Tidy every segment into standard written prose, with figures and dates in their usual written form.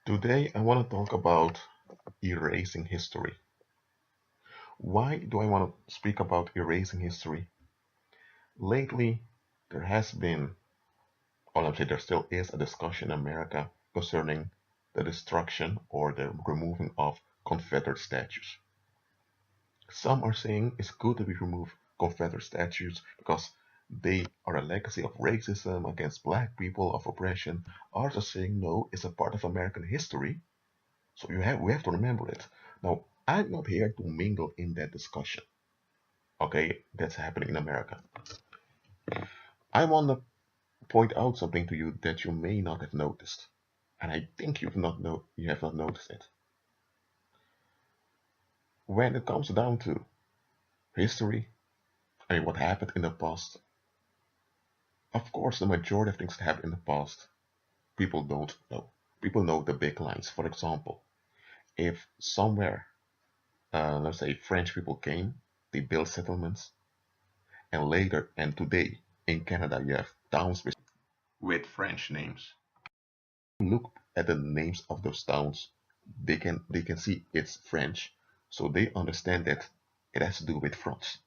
Today, I want to talk about erasing history. Why do I want to speak about erasing history? Lately, there has been, or I'm saying there still is, a discussion in America concerning the destruction or the removing of Confederate statues. Some are saying it's good that we remove Confederate statues because they are a legacy of racism against black people, of oppression. Others are saying no, it's a part of American history. So we have to remember it. Now, I'm not here to mingle in that discussion. Okay, that's happening in America. I want to point out something to you that you may not have noticed, and I think you have not noticed it. When it comes down to history, I mean what happened in the past. Of course, the majority of things that happened in the past, people don't know. People know the big lines. For example, if somewhere, let's say French people came, they built settlements, and later and today in Canada you have towns with French names. Look at the names of those towns. They can see it's French, so they understand that it has to do with France.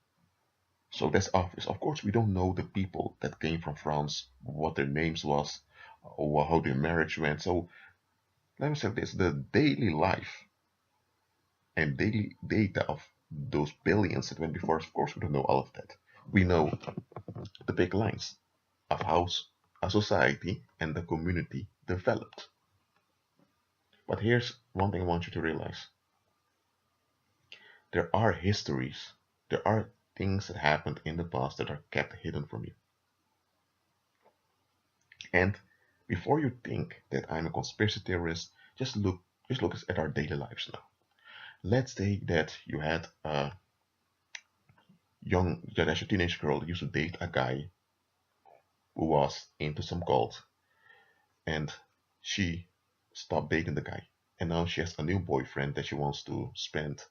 So that's obvious. Of course, we don't know the people that came from France, what their names was, or how their marriage went. So let me say this: the daily life and daily data of those billions that went before us, of course, we don't know all of that. We know the big lines of how a society and the community developed. But here's one thing I want you to realize. There are histories, there are things that happened in the past that are kept hidden from you. And before you think that I'm a conspiracy theorist, just look at our daily lives now. Let's say that you had a a teenage girl used to date a guy who was into some cult, and she stopped dating the guy, and now she has a new boyfriend that she wants to spend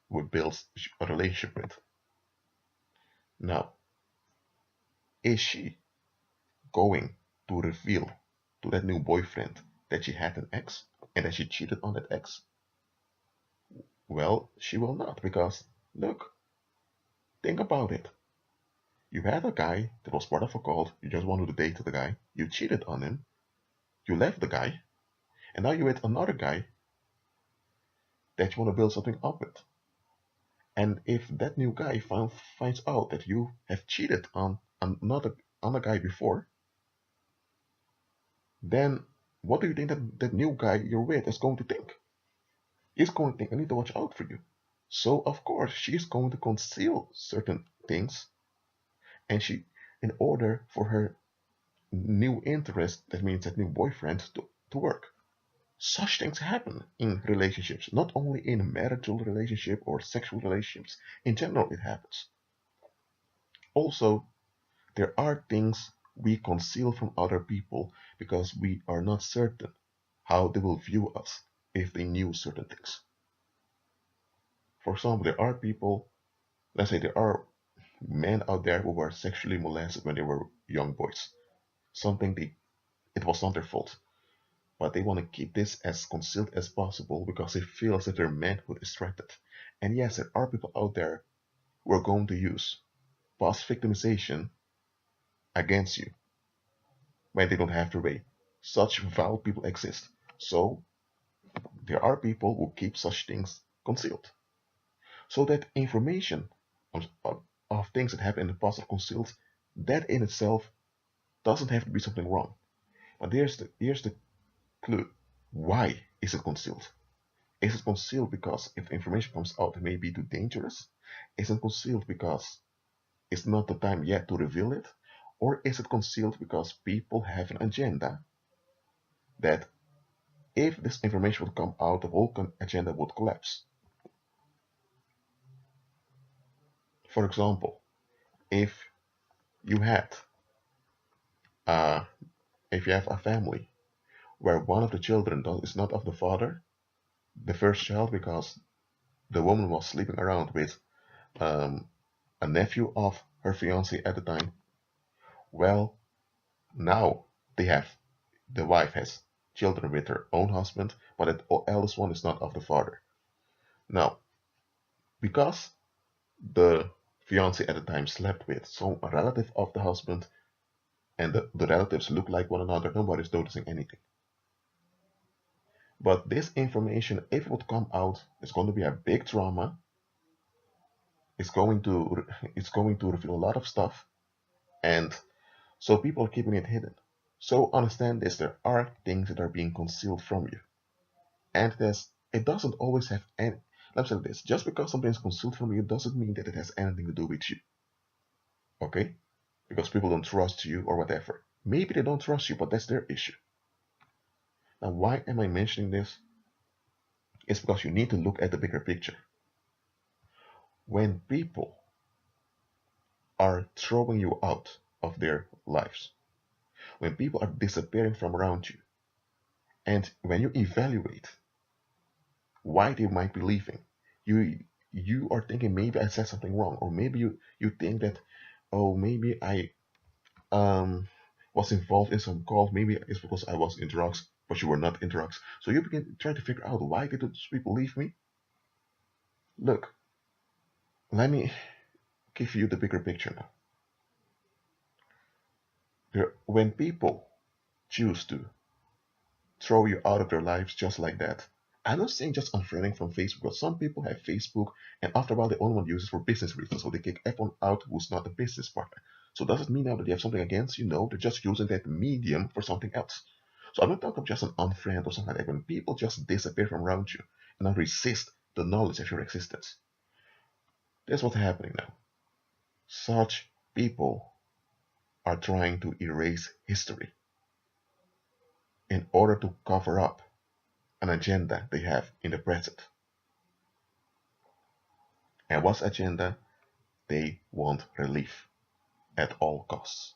with build a relationship with. Now, is she going to reveal to that new boyfriend that she had an ex and that she cheated on that ex? Well, she will not because, look, think about it. You had a guy that was part of a cult, you just wanted to date the guy, you cheated on him, you left the guy, and now you're with another guy that you want to build something up with. And if that new guy finds out that you have cheated on another guy before, then what do you think that new guy you're with is going to think? He's going to think, I need to watch out for you. So of course she's going to conceal certain things, and in order for her new interest, that means that new boyfriend, to work. Such things happen in relationships, not only in a marital relationship or sexual relationships. In general, it happens. Also, there are things we conceal from other people because we are not certain how they will view us if they knew certain things. For example, there are people, let's say there are men out there who were sexually molested when they were young boys. Something it was not their fault, but they want to keep this as concealed as possible because they feel as if their manhood is threatened. And yes, there are people out there who are going to use past victimization against you when they don't have their way. Such vile people exist. So there are people who keep such things concealed. So that information of things that happened in the past are concealed, that in itself doesn't have to be something wrong. But here's the clue. Why is it concealed? Is it concealed because if information comes out, it may be too dangerous? Is it concealed because it's not the time yet to reveal it? Or is it concealed because people have an agenda that if this information would come out, the whole agenda would collapse? For example, if you had uh, if you have a family where one of the children is not of the father, the first child, because the woman was sleeping around with um, a nephew of her fiance at the time, well, now they have the wife has children with her own husband, but the eldest one is not of the father. Now, because the fiance at the time slept with some relative of the husband, and the relatives look like one another, nobody's noticing anything. But this information, if it would come out, it's going to be a big drama. It's going to it's going to reveal a lot of stuff, and so people are keeping it hidden. So understand this: there are things that are being concealed from you, and it doesn't always have any. Let's say this: just because something is concealed from you doesn't mean that it has anything to do with you. Okay? Because people don't trust you or whatever. Maybe they don't trust you, but that's their issue. Now, why am I mentioning this? It's because you need to look at the bigger picture. When people are throwing you out of their lives, when people are disappearing from around you, and when you evaluate why they might be leaving, you you are thinking maybe I said something wrong, or maybe you think that, oh, maybe I um was involved in some call, maybe it's because I was in drugs, but you were not in drugs. So you begin trying to figure out, why did those people leave me? Look, let me give you the bigger picture now. When people choose to throw you out of their lives just like that, I'm not saying just unfriending from Facebook, because some people have Facebook and after a while they only want to use it for business reasons, so they kick everyone out who's not a business partner. So does it mean now that they have something against you? No, they're just using that medium for something else. So I'm not talking about just an unfriend or something like that. When people just disappear from around you and then resist the knowledge of your existence, that's what's happening now. Such people are trying to erase history in order to cover up an agenda they have in the present. And what's agenda? They want relief at all costs.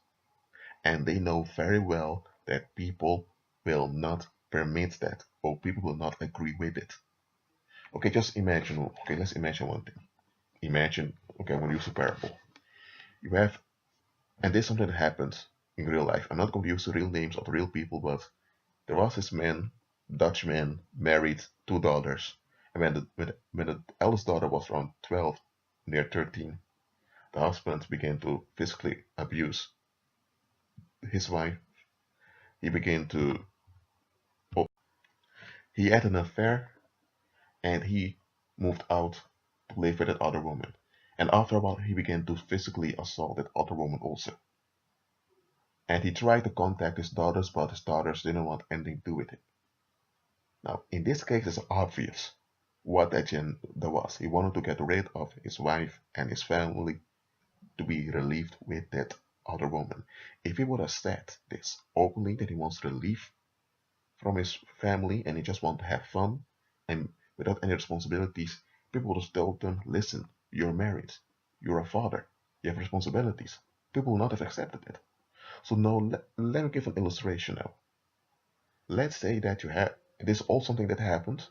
And they know very well that people will not permit that, or people will not agree with it. Okay, just imagine, okay, let's imagine one thing. Imagine, okay, I'm going to use a parable. You have, and this is something that happens in real life. I'm not going to use the real names of the real people, but there was this man, Dutch man, married two daughters. And when the eldest daughter was around 12, near 13, the husband began to physically abuse his wife. He began to, oh, he had an affair, and he moved out to live with that other woman. And after a while, he began to physically assault that other woman also. And he tried to contact his daughters, but his daughters didn't want anything to do with it. Now, in this case, it's obvious what that agenda was. He wanted to get rid of his wife and his family to be relieved with that other woman. If he would have said this openly, that he wants relief from his family and he just wants to have fun and without any responsibilities, people would have told him, listen, you're married, you're a father, you have responsibilities. People would not have accepted it. So now let me give an illustration now. Let's say that you have, this is all something that happened.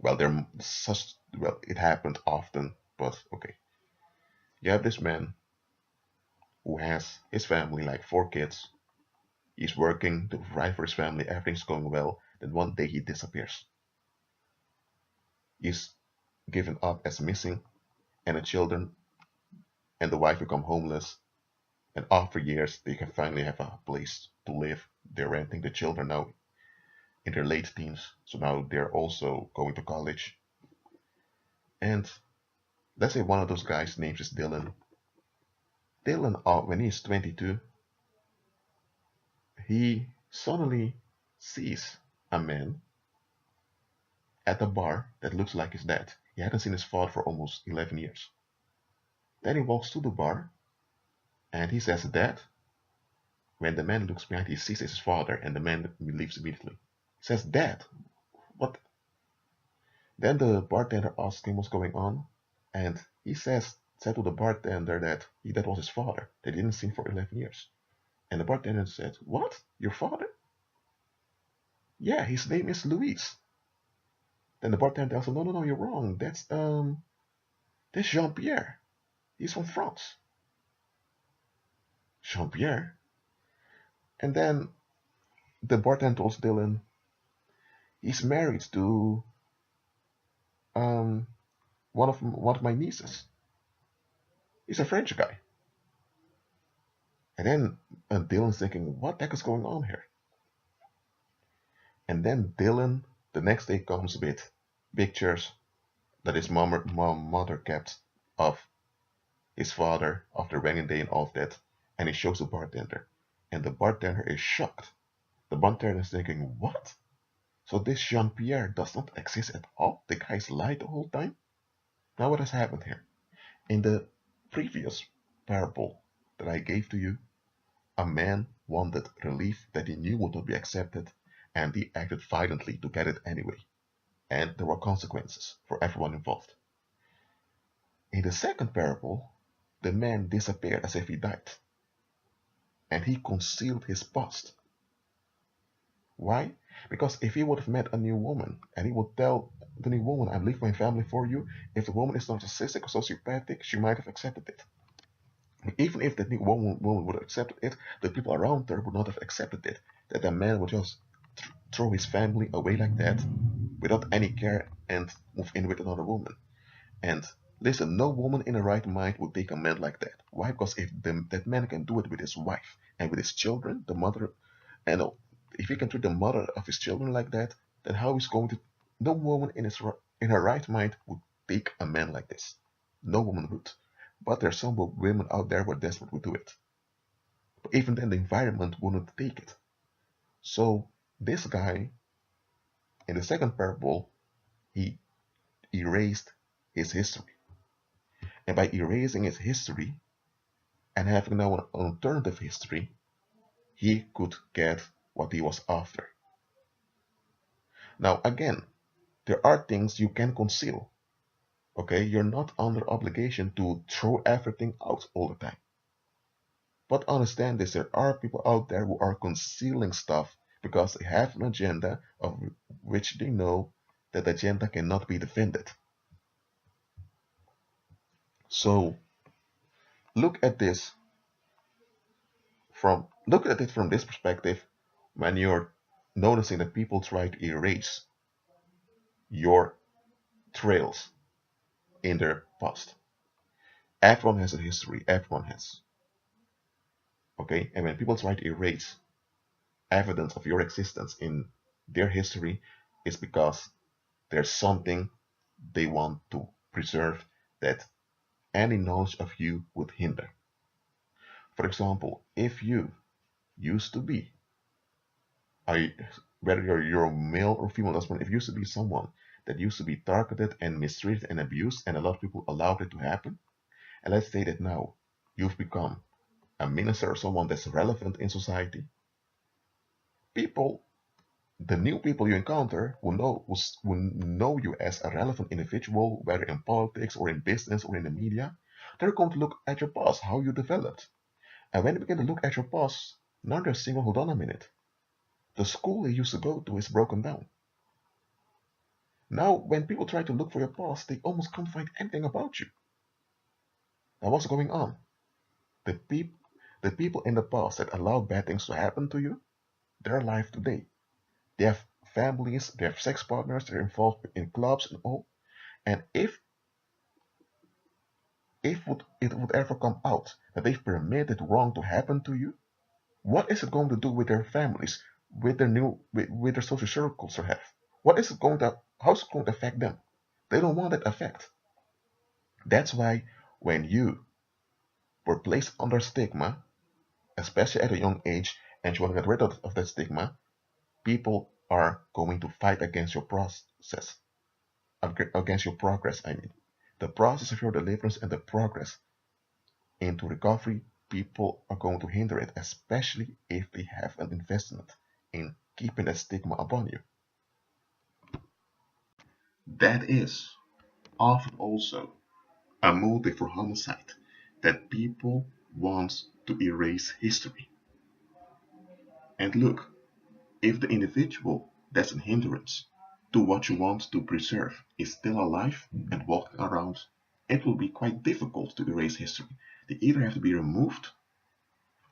Well, it happened often, but okay. You have this man who has his family, like 4 kids. He's working to provide for his family, everything's going well. Then one day he disappears. He's given up as missing, and the children and the wife become homeless. And after years, they can finally have a place to live. They're renting. The children now in their late teens, so now they're also going to college. And let's say one of those guys' names is Dylan. Dylan, when he's 22, he suddenly sees a man at a bar that looks like his dad. He hadn't seen his father for almost 11 years. Then he walks to the bar and he says, Dad. When the man looks behind, he sees his father, and the man leaves immediately. He says, Dad, what? Then the bartender asks him what's going on, and he said to the bartender that was his father. They didn't see him for 11 years. And the bartender said, What? Your father? Yeah, his name is Luis. Then the bartender tells him, No, no, no, you're wrong. That's Jean-Pierre. He's from France. Jean-Pierre? And then the bartender tells Dylan he's married to um, one of my nieces. He's a French guy. And then Dylan's thinking, what the heck is going on here? And then Dylan the next day comes with pictures that his mother kept of his father after wedding day and all of that, and he shows the bartender. And the bartender is shocked. The bartender is thinking, what? So this Jean-Pierre does not exist at all? The guy's lied the whole time? Now what has happened here? In the previous parable that I gave to you, a man wanted relief that he knew would not be accepted, and he acted violently to get it anyway. And there were consequences for everyone involved. In the second parable, the man disappeared as if he died, and he concealed his past. Why? Because if he would have met a new woman and he would tell the new woman, I leave my family for you, if the woman is narcissistic or sociopathic, she might have accepted it. But even if that new woman would have accepted it, the people around her would not have accepted it. That a man would just throw his family away like that without any care and move in with another woman. And listen, no woman in her right mind would take a man like that. Why? Because if that man can do it with his wife and with his children, the mother, and if he can treat the mother of his children like that, then how is going to? No woman in her right mind would take a man like this. No woman would. But there's some women out there who are desperate would do it. But even then, the environment wouldn't take it. So this guy, in the second parable, he erased his history. And by erasing his history and having now an alternative history, he could get what he was after. Now again, there are things you can conceal. Okay, you're not under obligation to throw everything out all the time. But understand this, there are people out there who are concealing stuff because they have an agenda of which they know that agenda cannot be defended. So look at it from this perspective when you're noticing that people try to erase your trails in their past. Everyone has a history, everyone has. Okay, and when people try to erase evidence of your existence in their history, it's because there's something they want to preserve that any knowledge of you would hinder. For example, if you used to be, whether you're a male or female husband, if you used to be someone that used to be targeted and mistreated and abused, and a lot of people allowed it to happen, and let's say that now you've become a minister or someone that's relevant in society, people, the new people you encounter will know you as a relevant individual, whether in politics or in business or in the media. They're going to look at your past, how you developed. And when they begin to look at your past, now they're saying, hold on a minute. The school you used to go to is broken down. Now, when people try to look for your past, they almost can't find anything about you. Now, what's going on? The people in the past that allowed bad things to happen to you, they're alive today. They have families, they have sex partners, they're involved in clubs and all. And if it would ever come out that they've permitted wrong to happen to you, what is it going to do with their families, with their social circles they have? How's it going to affect them? They don't want that effect. That's why when you were placed under stigma, especially at a young age, and you want to get rid of that stigma, people are going to fight against your process, against your progress, I mean. The process of your deliverance and the progress into recovery, people are going to hinder it, especially if they have an investment in keeping that stigma upon you. That is often also a motive for homicide, that people want to erase history. And look, if the individual that's a hindrance to what you want to preserve is still alive and walking around, it will be quite difficult to erase history. They either have to be removed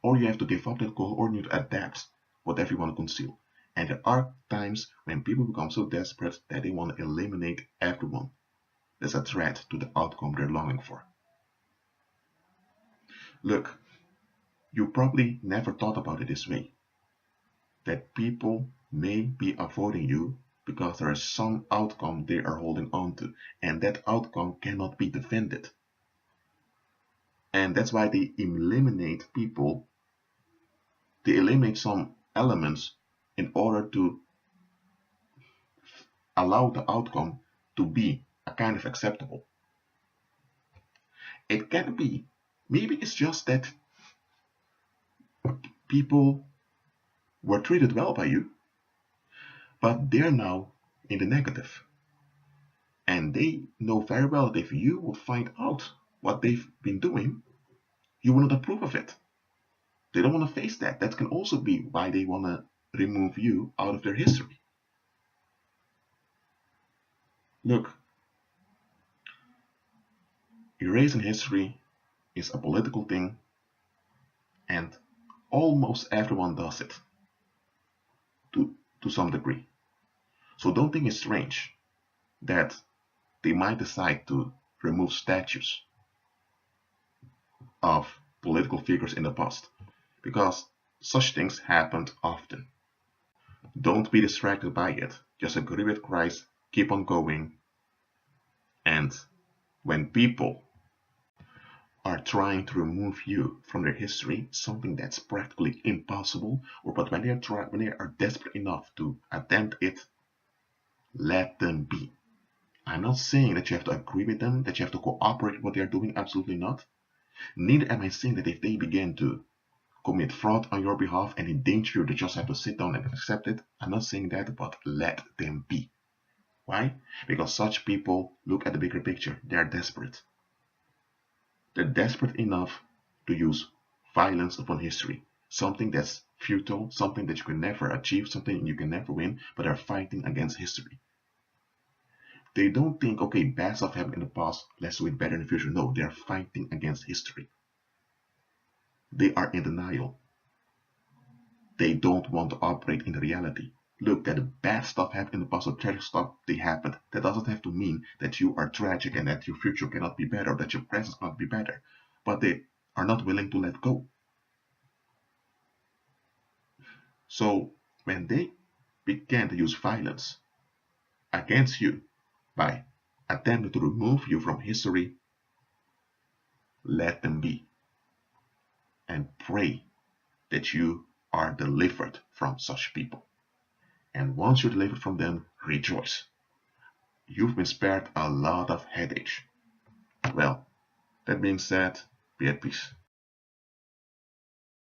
or you have to give up that goal or you need to adapt whatever you want to conceal. And there are times when people become so desperate that they want to eliminate everyone that's a threat to the outcome they're longing for. Look, you probably never thought about it this way, that people may be avoiding you because there is some outcome they are holding on to, and that outcome cannot be defended. And that's why they eliminate people, they eliminate some elements in order to allow the outcome to be a kind of acceptable. It can be, maybe it's just that people were treated well by you, but they're now in the negative. And they know very well that if you would find out what they've been doing, you will not approve of it. They don't want to face that. That can also be why they want to remove you out of their history. Look, erasing history is a political thing, and almost everyone does it to some degree. So don't think it's strange that they might decide to remove statues of political figures in the past, because such things happened often. Don't be distracted by it. Just agree with Christ, keep on going, and when people are trying to remove you from their history, something that's practically impossible, but when they are desperate enough to attempt it, let them be. I'm not saying that you have to agree with them, that you have to cooperate with what they're doing, absolutely not. Neither am I saying that if they begin to commit fraud on your behalf and endanger you, that you just have to sit down and accept it. I'm not saying that, but let them be. Why? Because such people look at the bigger picture. They are desperate. They're desperate enough to use violence upon history. Something that's futile, something that you can never achieve, something you can never win, but they're fighting against history. They don't think, okay, bad stuff happened in the past, let's do it better in the future. No, they're fighting against history. They are in denial. They don't want to operate in reality. Look, that the bad stuff happened in the past, or tragic stuff they happened, that doesn't have to mean that you are tragic and that your future cannot be better, or that your present cannot be better. But they are not willing to let go. So when they began to use violence against you by attempting to remove you from history, let them be. And pray that you are delivered from such people. And once you're delivered from them, rejoice. You've been spared a lot of headache. Well, that being said, be at peace.